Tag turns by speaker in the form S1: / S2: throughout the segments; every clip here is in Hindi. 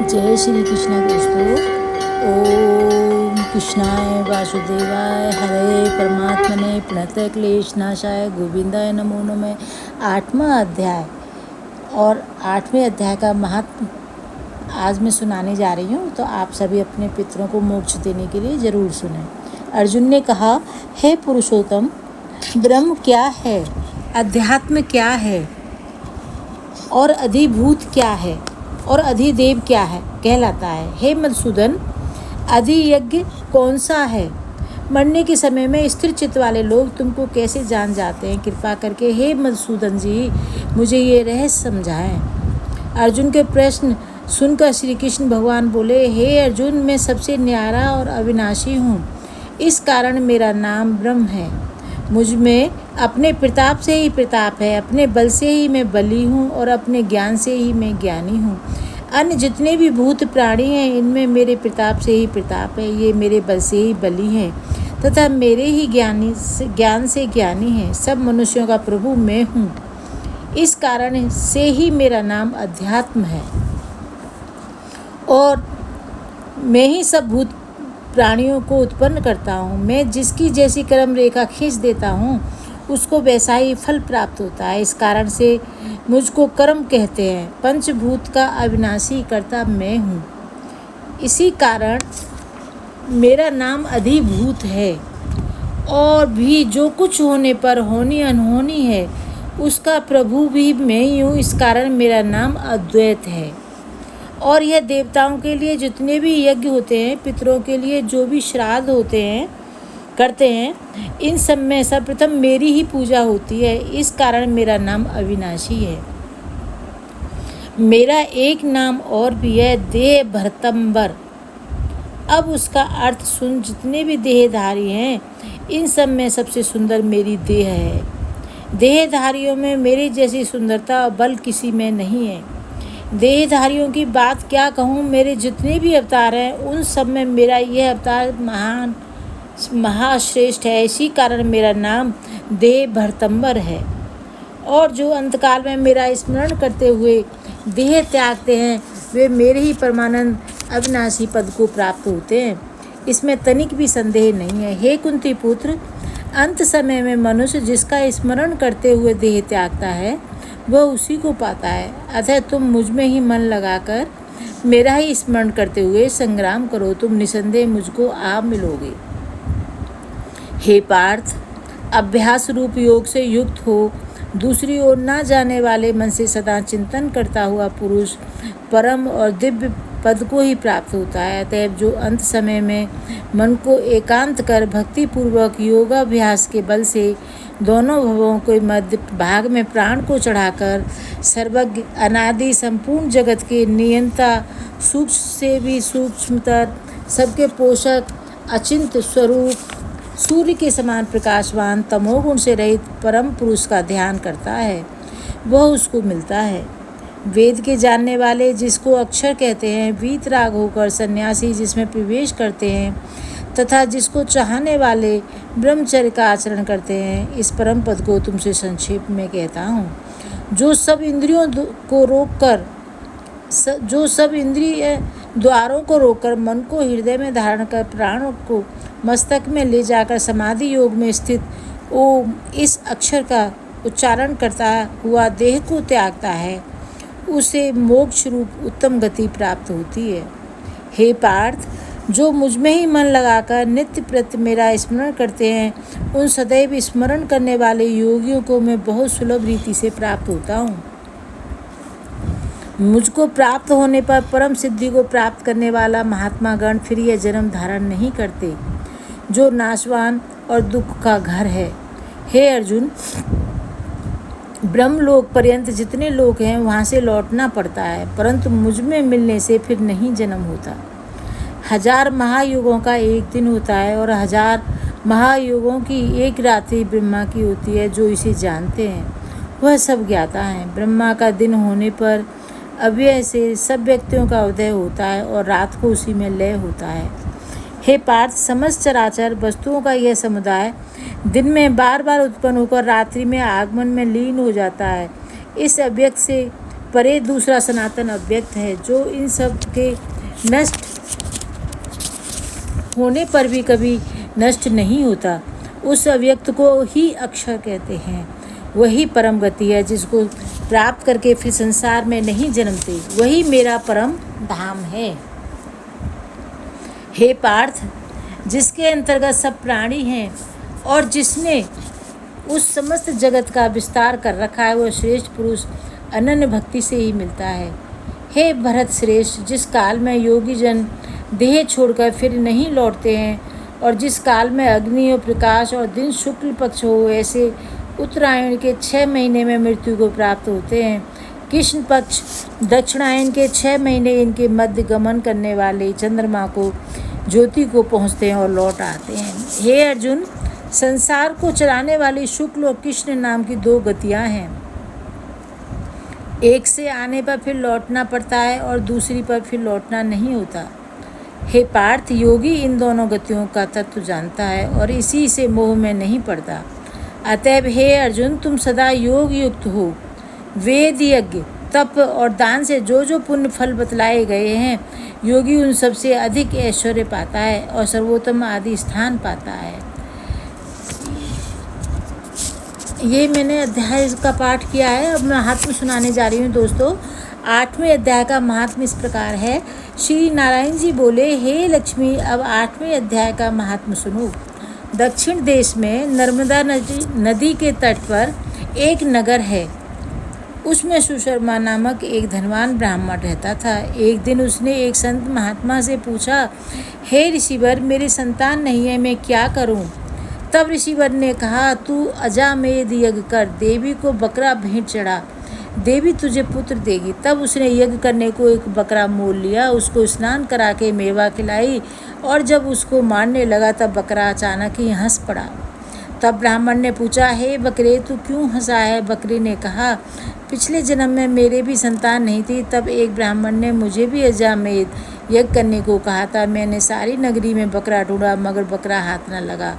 S1: जय श्री कृष्ण दोस्तों। ओम कृष्णाय वासुदेवाय हरे परमात्मने प्रणतः क्लेश नाशाय गोविंदाय नमो नमः। 8वां अध्याय और 8वें अध्याय का महात्म आज मैं सुनाने जा रही हूँ, तो आप सभी अपने पितरों को मोक्ष देने के लिए ज़रूर सुनें। अर्जुन ने कहा, हे पुरुषोत्तम, ब्रह्म क्या है, अध्यात्म क्या है और अधिभूत क्या है और अधिदेव क्या है कहलाता है। हे मधुसूदन, अधियज्ञ कौन सा है? मरने के समय में स्थिर चित्त वाले लोग तुमको कैसे जान जाते हैं? कृपा करके हे मधुसूदन जी, मुझे ये रहस्य समझाएं। अर्जुन के प्रश्न सुनकर श्री कृष्ण भगवान बोले, हे अर्जुन, मैं सबसे न्यारा और अविनाशी हूँ। इस कारण मेरा नाम ब्रह्म है। मुझ में अपने प्रताप से ही प्रताप है, अपने बल से ही मैं बली हूँ और अपने ज्ञान से ही मैं ज्ञानी हूँ। अन्य जितने भी भूत प्राणी हैं, इनमें मेरे प्रताप से ही प्रताप है, ये मेरे बल से ही बली हैं तथा मेरे ही ज्ञान से ज्ञानी हैं। सब मनुष्यों का प्रभु मैं हूँ। इस कारण से ही मेरा नाम अध्यात्म है और मैं ही सब भूत प्राणियों को उत्पन्न करता हूँ। मैं जिसकी जैसी कर्म रेखा खींच देता हूँ, उसको वैसा ही फल प्राप्त होता है। इस कारण से मुझको कर्म कहते हैं। पंचभूत का अविनाशी कर्ता मैं हूँ। इसी कारण मेरा नाम अधिभूत है और भी जो कुछ होने पर होनी अनहोनी है, उसका प्रभु भी मैं ही हूँ। इस कारण मेरा नाम अद्वैत है। और यह देवताओं के लिए जितने भी यज्ञ होते हैं, पितरों के लिए जो भी श्राद्ध होते हैं करते हैं, इन सब में सर्वप्रथम मेरी ही पूजा होती है। इस कारण मेरा नाम अविनाशी है। मेरा एक नाम और भी है, देह भरतंबर। अब उसका अर्थ सुन। जितने भी देहधारी हैं, इन सब में सबसे सुंदर मेरी देह है। देहधारियों में मेरी जैसी सुंदरता और बल किसी में नहीं है। देहधारियों की बात क्या कहूँ, मेरे जितने भी अवतार हैं, उन सब में मेरा यह अवतार महाश्रेष्ठ है। इसी कारण मेरा नाम देह भरतंबर है। और जो अंतकाल में मेरा स्मरण करते हुए देह त्यागते हैं, वे मेरे ही परमानंद अविनाशी पद को प्राप्त होते हैं। इसमें तनिक भी संदेह नहीं है। हे कुंती पुत्र, अंत समय में मनुष्य जिसका स्मरण करते हुए देह त्यागता है, वह उसी को पाता है। अतः तुम मुझ में ही मन लगाकर मेरा ही स्मरण करते हुए संग्राम करो, तुम निसंदेह मुझको आप मिलोगे। हे पार्थ, अभ्यास रूप योग से युक्त हो दूसरी ओर ना जाने वाले मन से सदा चिंतन करता हुआ पुरुष परम और दिव्य पद को ही प्राप्त होता है। अतएव जो अंत समय में मन को एकांत कर भक्तिपूर्वक योगाभ्यास के बल से दोनों भवों के मध्य भाग में प्राण को चढ़ाकर सर्वज्ञ अनादि संपूर्ण जगत के नियंता, सूक्ष्म से भी सूक्ष्मतर, सबके पोषक अचिंत्य स्वरूप सूर्य के समान प्रकाशवान तमोगुण से रहित परम पुरुष का ध्यान करता है, वह उसको मिलता है। वेद के जानने वाले जिसको अक्षर कहते हैं, वीतराग होकर सन्यासी जिसमें प्रवेश करते हैं तथा जिसको चाहने वाले ब्रह्मचर्य का आचरण करते हैं, इस परम पद को तुमसे संक्षेप में कहता हूँ। जो सब इंद्रिय द्वारों को रोककर मन को हृदय में धारण कर प्राणों को मस्तक में ले जाकर समाधि योग में स्थित ओम इस अक्षर का उच्चारण करता हुआ देह को त्यागता है, उसे मोक्ष रूप उत्तम गति प्राप्त होती है। हे पार्थ, जो मुझ में ही मन लगाकर नित्य प्रति मेरा स्मरण करते हैं, उन सदैव स्मरण करने वाले योगियों को मैं बहुत सुलभ रीति से प्राप्त होता हूँ। मुझको प्राप्त होने पर परम सिद्धि को प्राप्त करने वाला महात्मा गण फिर यह जन्म धारण नहीं करते, जो नाशवान और दुख का घर है। हे अर्जुन, ब्रह्मलोक पर्यंत जितने लोग हैं, वहाँ से लौटना पड़ता है, परंतु मुझ में मिलने से फिर नहीं जन्म होता। 1000 महायुगों का एक दिन होता है और 1000 महायुगों की एक रात्रि ब्रह्मा की होती है। जो इसे जानते हैं वह सब ज्ञाता हैं। ब्रह्मा का दिन होने पर अव्यय से सब व्यक्तियों का उदय होता है और रात को उसी में लय होता है। हे पार्थ, समस्त चराचर वस्तुओं का यह समुदाय दिन में बार बार उत्पन्न होकर रात्रि में आगमन में लीन हो जाता है। इस अव्यक्त से परे दूसरा सनातन अव्यक्त है, जो इन सब के नष्ट होने पर भी कभी नष्ट नहीं होता। उस अव्यक्त को ही अक्षर कहते हैं। वही परम गति है, जिसको प्राप्त करके फिर संसार में नहीं जन्मते। वही मेरा परम धाम है। हे पार्थ, जिसके अंतर्गत सब प्राणी हैं और जिसने उस समस्त जगत का विस्तार कर रखा है, वह श्रेष्ठ पुरुष अनन्य भक्ति से ही मिलता है। हे भरत श्रेष्ठ, जिस काल में योगी जन देह छोड़कर फिर नहीं लौटते हैं और जिस काल में अग्नि और प्रकाश और दिन शुक्ल पक्ष हो, ऐसे उत्तरायण के 6 महीने में मृत्यु को प्राप्त होते हैं। कृष्ण पक्ष दक्षिणायन के 6 महीने इनके मध्य गमन करने वाले चंद्रमा को ज्योति को पहुँचते हैं और लौट आते हैं। हे अर्जुन, संसार को चलाने वाली शुक्ल और कृष्ण नाम की 2 गतियाँ हैं। एक से आने पर फिर लौटना पड़ता है और दूसरी पर फिर लौटना नहीं होता। हे पार्थ, योगी इन दोनों गतियों का तत्व जानता है और इसी से मोह में नहीं पड़ता। अतएव हे अर्जुन, तुम सदा योग युक्त हो। वेद, यज्ञ, तप और दान से जो जो पुण्य फल बतलाए गए हैं, योगी उन सबसे अधिक ऐश्वर्य पाता है और सर्वोत्तम आदि स्थान पाता है। ये मैंने अध्याय का पाठ किया है। अब मैं महात्म्य सुनाने जा रही हूँ दोस्तों। 8वें अध्याय का महात्म्य इस प्रकार है। श्री नारायण जी बोले, हे लक्ष्मी, अब 8वें अध्याय का महात्म्य सुनो। दक्षिण देश में नर्मदा नदी के तट पर एक नगर है। उसमें सुशर्मा नामक एक धनवान ब्राह्मण रहता था। एक दिन उसने एक संत महात्मा से पूछा, हे ऋषिवर, मेरी संतान नहीं है, मैं क्या करूं? तब ऋषिवर ने कहा, तू अजामेध यज्ञ कर, देवी को बकरा भेंट चढ़ा, देवी तुझे पुत्र देगी। तब उसने यज्ञ करने को एक बकरा मोल लिया, उसको स्नान करा के मेवा खिलाई और जब उसको मारने लगा तब बकरा अचानक ही हंस पड़ा। तब ब्राह्मण ने पूछा, हे बकरे, तू क्यों हंसा है? बकरे ने कहा, पिछले जन्म में मेरे भी संतान नहीं थी, तब एक ब्राह्मण ने मुझे भी अजामेध यज्ञ करने को कहा था। मैंने सारी नगरी में बकरा ढूंढा मगर बकरा हाथ न लगा।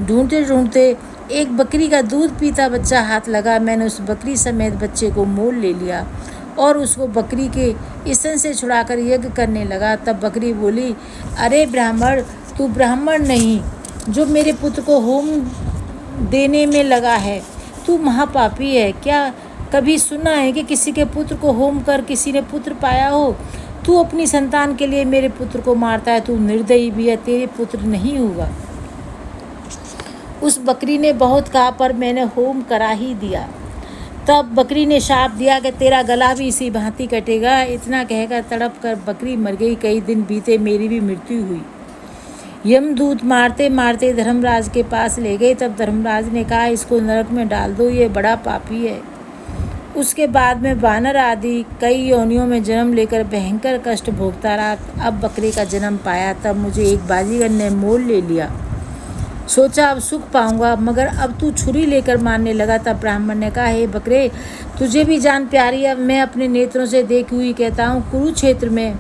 S1: ढूंढते ढूंढते एक बकरी का दूध पीता बच्चा हाथ लगा। मैंने उस बकरी समेत बच्चे को मोल ले लिया और उसको बकरी के स्तन से छुड़ाकर यज्ञ करने लगा। तब बकरी बोली, अरे ब्राह्मण, तू ब्राह्मण नहीं जो मेरे पुत्र को होम देने में लगा है, तू महापापी है। क्या कभी सुना है कि किसी के पुत्र को होम कर किसी ने पुत्र पाया हो? तू अपनी संतान के लिए मेरे पुत्र को मारता है, तू निर्दयी भी है, तेरे पुत्र नहीं होगा। उस बकरी ने बहुत कहा, पर मैंने होम करा ही दिया। तब बकरी ने शाप दिया कि तेरा गला भी इसी भांति कटेगा। इतना कहकर तड़प कर बकरी मर गई। कई दिन बीते, मेरी भी मृत्यु हुई। यमदूत मारते मारते धर्मराज के पास ले गए। तब धर्मराज ने कहा, इसको नरक में डाल दो, ये बड़ा पापी है। उसके बाद में वानर आदि कई योनियों में जन्म लेकर भयंकर कष्ट भोगता रहा। अब बकरे का जन्म पाया, तब मुझे एक बाजीगर ने मोल ले लिया। सोचा अब सुख पाऊंगा, मगर अब तू छुरी लेकर मारने लगा। तब ब्राह्मण ने कहा, हे बकरे, तुझे भी जान प्यारी है। मैं अपने नेत्रों से देखी हुई कहता हूँ, कुरुक्षेत्र में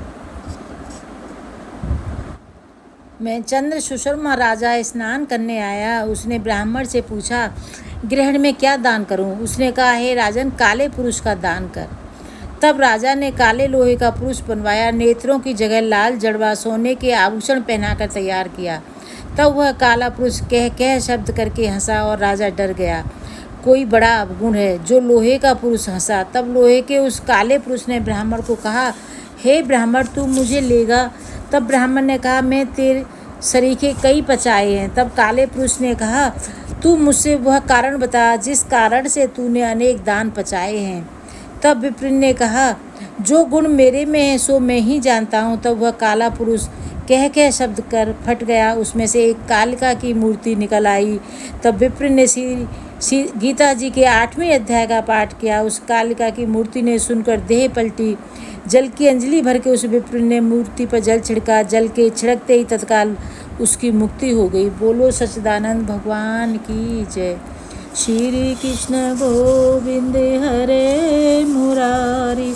S1: मैं चंद्र सुशर्मा राजा स्नान करने आया। उसने ब्राह्मण से पूछा, ग्रहण में क्या दान करूं? उसने कहा, हे राजन, काले पुरुष का दान कर। तब राजा ने काले लोहे का पुरुष बनवाया, नेत्रों की जगह लाल जड़वा सोने के आभूषण पहनाकर तैयार किया। तब वह काला पुरुष कह कह शब्द करके हंसा और राजा डर गया। कोई बड़ा अवगुण है जो लोहे का पुरुष हंसा। तब लोहे के उस काले पुरुष ने ब्राह्मण को कहा, हे ब्राह्मण, तू मुझे लेगा? तब ब्राह्मण ने कहा, मैं तेरे सरीखे कई पचाए हैं। तब काले पुरुष ने कहा, तू मुझसे वह कारण बता जिस कारण से तूने अनेक दान पचाए हैं। तब विप्र ने कहा, जो गुण मेरे में है सो मैं ही जानता हूँ। तब वह काला पुरुष कह कह शब्द कर फट गया। उसमें से एक कालिका की मूर्ति निकल आई। तब विप्र ने गीता जी के 8वें अध्याय का पाठ किया। उस कालिका की मूर्ति ने सुनकर देह पलटी। जल की अंजलि भर के उस विप्र ने मूर्ति पर जल छिड़का। जल के छिड़कते ही तत्काल उसकी मुक्ति हो गई। बोलो सच्चिदानंद भगवान की जय। श्री कृष्ण गोविंद हरे मुरारी,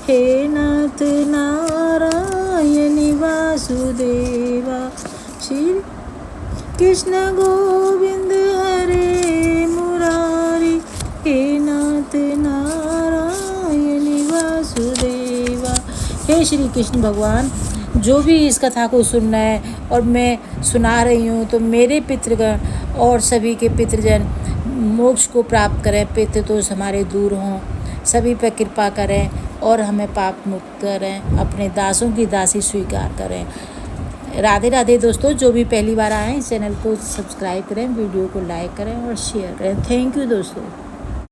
S1: हे नाथ नारायण वासुदेवा। श्री कृष्ण गोविंद हरे मुरारी, हे नाथ नारायण वासुदेवा। श्री कृष्ण भगवान जो भी इस कथा को सुन रहे हैं और मैं सुना रही हूँ, तो मेरे पितृगण और सभी के पितृजन मोक्ष को प्राप्त करें, पितृ दोष हमारे दूर हों, सभी पर कृपा करें और हमें पाप मुक्त करें, अपने दासों की दासी स्वीकार करें। राधे राधे दोस्तों। जो भी पहली बार आए हैं इस चैनल को सब्सक्राइब करें, वीडियो को लाइक करें और शेयर करें। थैंक यू दोस्तों।